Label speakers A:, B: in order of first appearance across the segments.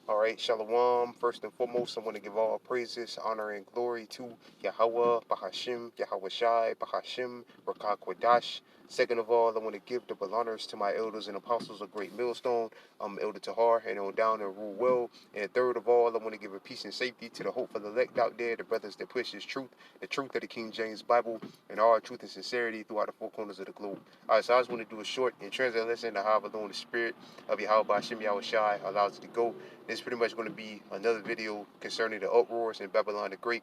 A: All right, Shalom. First and foremost, I want to give all praises, honor, and glory to Yahweh, Bahashim, Yahweh Shai, Bahashim, Rakah Kwadash. Second of all, I want to give double honors to my elders and apostles of Great Millstone, Elder Tahar, and on down and rule well. And third of all, I want to give a peace and safety to the hope for the elect out there, the brothers that push His truth, the truth of the King James Bible, and all truth and sincerity throughout the four corners of the globe. All right, so I just want to do a short and translate lesson to how alone the spirit of Yahweh Bahashim, Yahweh Shai allows it to go. This is pretty much going to be another video concerning the uproars in Babylon the Great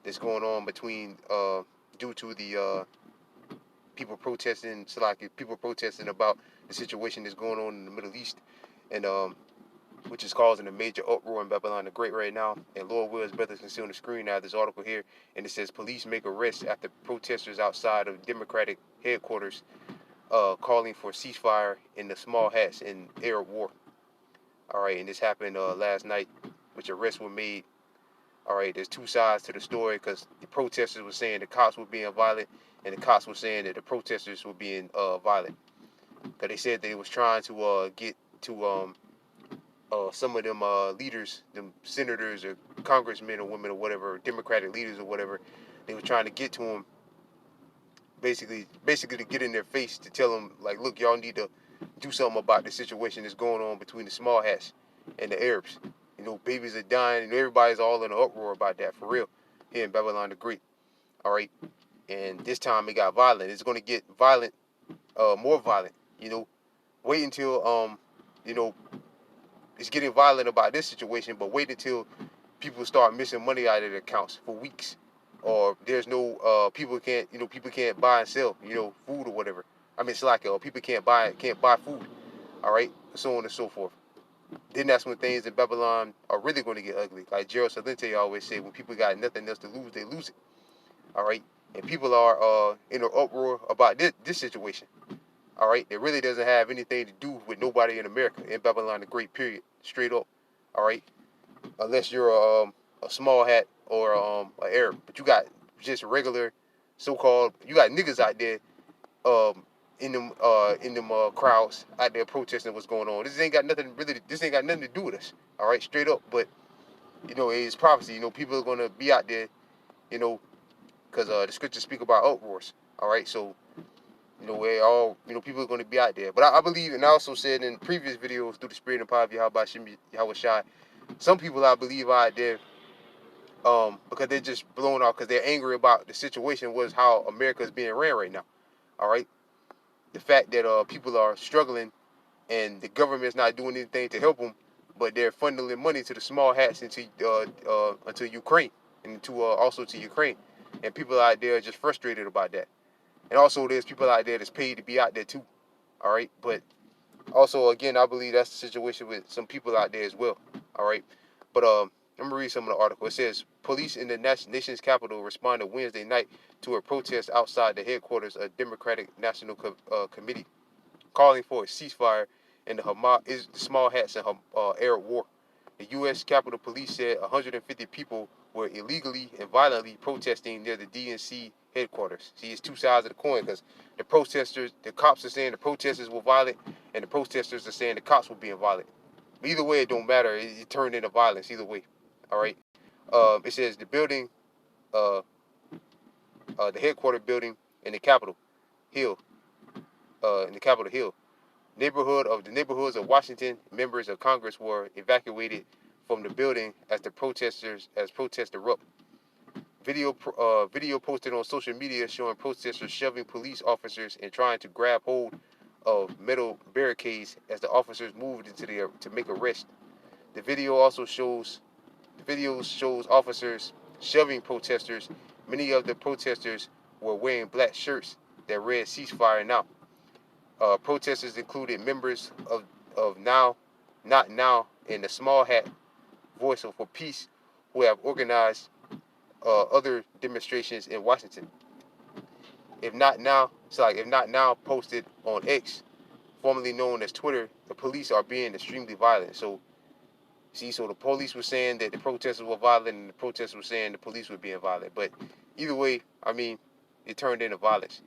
A: that's going on between due to the people protesting about the situation that's going on in the Middle East, and which is causing a major uproar in Babylon the Great right now. And Lord Will's brothers can see on the screen now this article here, and it says police make arrests after protesters outside of Democratic headquarters calling for ceasefire in the small hats in Arab war. All right, and this happened last night, which arrests were made. All right, there's two sides to the story because the protesters were saying the cops were being violent, and the cops were saying that the protesters were being violent. Because they said they was trying to get to some of them leaders, them senators or congressmen or women or whatever, Democratic leaders or whatever. They were trying to get to them, basically to get in their face to tell them, like, look, y'all need to do something about the situation that's going on between the small hats and the Arabs. You know, babies are dying, and everybody's all in an uproar about that, for real, here in Babylon the Great. All right, and this time it got violent. It's going to get violent, more violent. You know, wait until you know, it's getting violent about this situation, but wait until people start missing money out of their accounts for weeks, or there's no people can't buy and sell, food or whatever. I mean, it's like people can't buy food. All right, so on and so forth. Then that's when things in Babylon are really going to get ugly. Like Gerald Salente always said, when people got nothing else to lose, they lose it. All right, and people are in an uproar about this situation. All right, it really doesn't have anything to do with nobody in America, in Babylon the Great, period, straight up. All right, unless you're a small hat or an Arab, but you got just regular so-called, you got niggas out there um in them crowds out there protesting what's going on. This ain't got nothing to do with us. All right, straight up. But it's prophecy. People are gonna be out there. Because the scriptures speak about uproars. All right, so people are gonna be out there. But I believe, and I also said in previous videos through the spirit and power of Yahweh Shai, some people I believe are out there because they're just blown off because they're angry about the situation was how America is being ran right now. All right, the fact that people are struggling and the government's not doing anything to help them, but they're funneling money to the small hats into Ukraine and also to Ukraine, and people out there are just frustrated about that. And also, there's people out there that's paid to be out there too. All right, but also again, I believe that's the situation with some people out there as well. All right, but let me read some of the article. It says police in the nation's capital responded Wednesday night to a protest outside the headquarters of Democratic National Committee, calling for a ceasefire in the small hats and Arab war. The U.S. Capitol Police said 150 people were illegally and violently protesting near the DNC headquarters. See, it's two sides of the coin because the cops are saying the protesters were violent, and the protesters are saying the cops were being violent. But either way, it don't matter. It turned into violence either way. All right. It says the building, the headquarters building in the Capitol Hill, neighborhoods of Washington, members of Congress were evacuated from the building as protests erupt. Video posted on social media showing protesters shoving police officers and trying to grab hold of metal barricades as the officers moved to make arrests. The video shows officers shoving protesters. Many of the protesters were wearing black shirts that read "Ceasefire Now." Protesters included members of Now, Not Now, and the Small Hat Voice for Peace, who have organized other demonstrations in Washington. If Not Now posted on X, formerly known as Twitter, the police are being extremely violent. So the police were saying that the protesters were violent, and the protesters were saying the police were being violent. But either way, I mean, it turned into violence.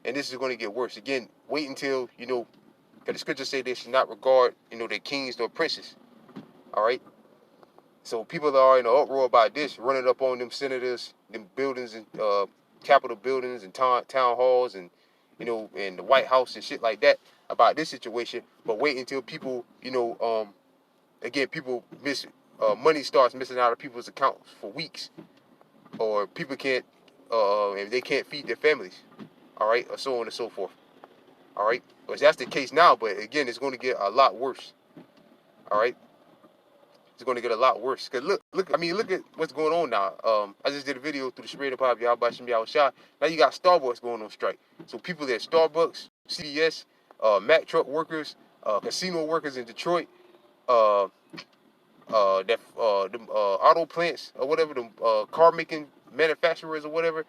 A: And this is going to get worse. Again, wait until, because the scriptures say they should not regard, their kings nor princes. All right. So people are in an uproar about this, running up on them senators, them buildings and Capitol buildings and town halls and and the White House and shit like that about this situation. But wait until people, again, people miss money starts missing out of people's accounts for weeks, or people can't, and they can't feed their families. All right, or so on and so forth. All right, but that's the case now. But again, it's going to get a lot worse. All right. It's going to get a lot worse. Cause look. I mean, look at what's going on now. I just did a video through the Spirit of Pop, y'all by Shimmy Shot. Now you got Starbucks going on strike. So people at Starbucks, CVS, Mack truck workers, casino workers in Detroit, uh, them auto plants or whatever, the car making manufacturers or whatever.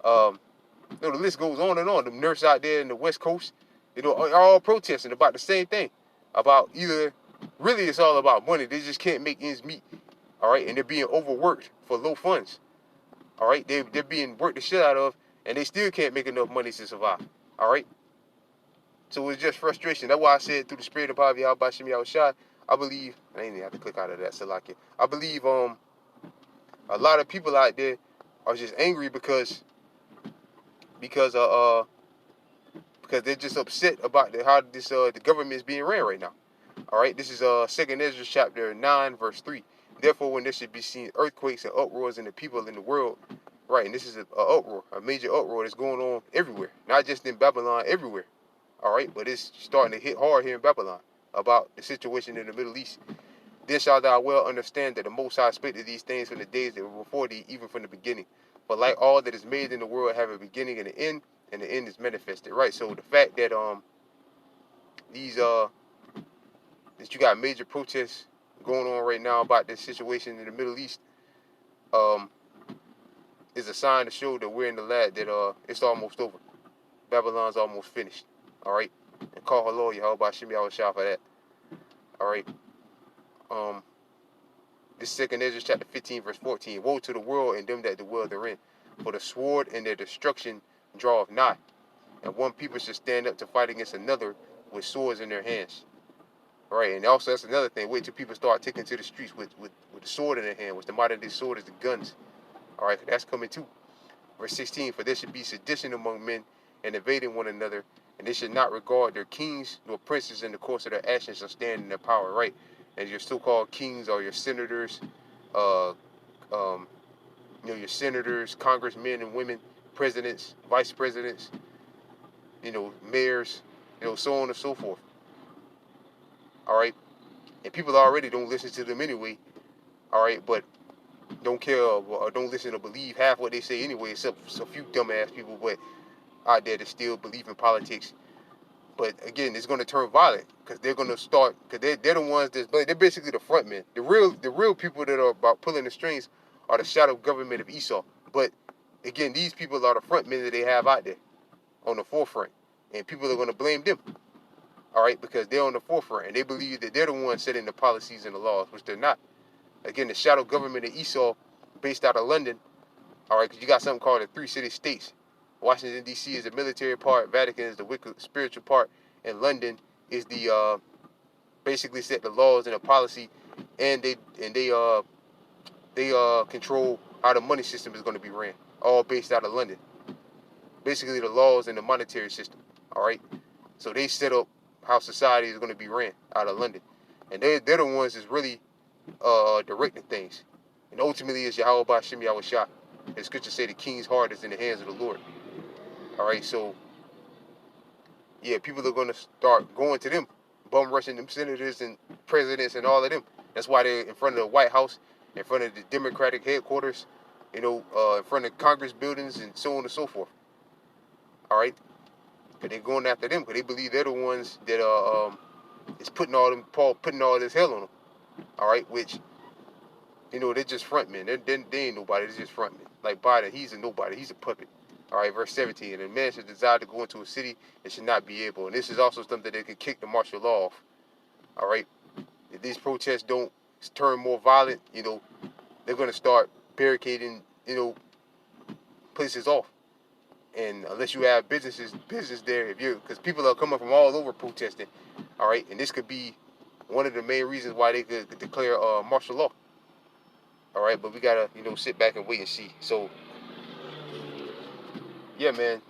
A: Um, the list goes on and on. The nurse out there in the West Coast, are all protesting about the same thing. About either, really, it's all about money. They just can't make ends meet. All right, and they're being overworked for low funds. All right, they're being worked the shit out of, and they still can't make enough money to survive. All right, so it's just frustration. That's why I said through the Spirit of Poverty, y'all by Shimmy Shot. I believe I didn't even have to click out of that, so like it. I believe a lot of people out there are just angry because they're just upset about how this the government is being ran right now. All right, this is 2nd Ezra chapter 9 verse 3. Therefore, when there should be seen earthquakes and uproars in the people in the world, right, and this is a uproar, a major uproar that's going on everywhere, not just in Babylon, everywhere. All right, but it's starting to hit hard here in Babylon about the situation in the Middle East. Then shalt thou well understand that the Most High spake of these things from the days that were before thee, even from the beginning. For like all that is made in the world have a beginning and an end, and the end is manifested. Right. So the fact that these that you got major protests going on right now about this situation in the Middle East, is a sign to show that we're in the lab, that it's almost over. Babylon's almost finished. All right. And call her lawyer. How about Shimmy Shah for that? All right. This 2nd Ezra chapter 15 verse 14. Woe to the world and them that dwell therein, for the sword and their destruction draweth nigh, and one people should stand up to fight against another with swords in their hands. All right, and also that's another thing. Wait till people start taking to the streets with the sword in their hand, which the modern day sword is the guns. All right, that's coming too. Verse 16. For there should be sedition among men, and invading one another, and they should not regard their kings nor princes in the course of their actions shall stand in their power. Right, and your so-called kings are your senators, your senators, congressmen and women, presidents, vice presidents, mayors, so on and so forth. All right, and people already don't listen to them anyway. All right, but don't care or don't listen or believe half what they say anyway, except a few dumbass people, but out there that still believe in politics. But again, it's going to turn violent because they're going to start, because they're the ones they're basically the front men. The real people that are about pulling the strings are the shadow government of Esau. But again, these people are the front men that they have out there on the forefront, and people are going to blame them. All right, because they're on the forefront and they believe that they're the ones setting the policies and the laws, which they're not. Again, the shadow government of Esau, based out of London. All right, because you got something called the 3 city states. Washington, D.C. is the military part, Vatican is the wicked spiritual part, and London is the basically set the laws and the policy, and they control how the money system is going to be ran, all based out of London. Basically, the laws and the monetary system. All right, so they set up how society is going to be ran out of London, and they're the ones that's really directing things, and ultimately it's Yahweh Ba'Shem Yahweh Shah. The scripture say the king's heart is in the hands of the Lord. All right, so yeah, people are going to start going to them, bum rushing them senators and presidents and all of them. That's why they're in front of the White House, in front of the Democratic headquarters, in front of Congress buildings and so on and so forth. All right, because they're going after them because they believe they're the ones that is putting all this hell on them. All right, which they're just front men. They ain't nobody. They're just front men. Like Biden, he's a nobody. He's a puppet. All right, verse 17. And a man should desire to go into a city and should not be able. And this is also something that they could kick the martial law off. All right. If these protests don't turn more violent, they're going to start barricading, places off. And unless you have business there, because people are coming from all over protesting. All right. And this could be one of the main reasons why they could declare martial law. All right, but we gotta, sit back and wait and see. So yeah, man,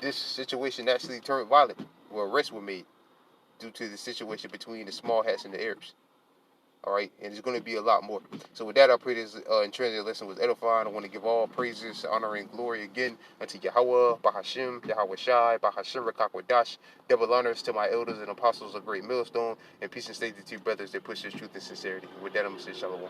A: this situation actually turned violent. Well, arrests were made due to the situation between the small hats and the Arabs. All right, and there's going to be a lot more. So with that, I pray this intrinsic lesson was edifying. I want to give all praises, honor, and glory again unto Yahweh, Bahashim, Yahweh Shai, Bahashim Rakakwadash. Double honors to my elders and apostles of Great Millstone, and peace and safety to you brothers that push this truth and sincerity. With that, I'm going to say shalom.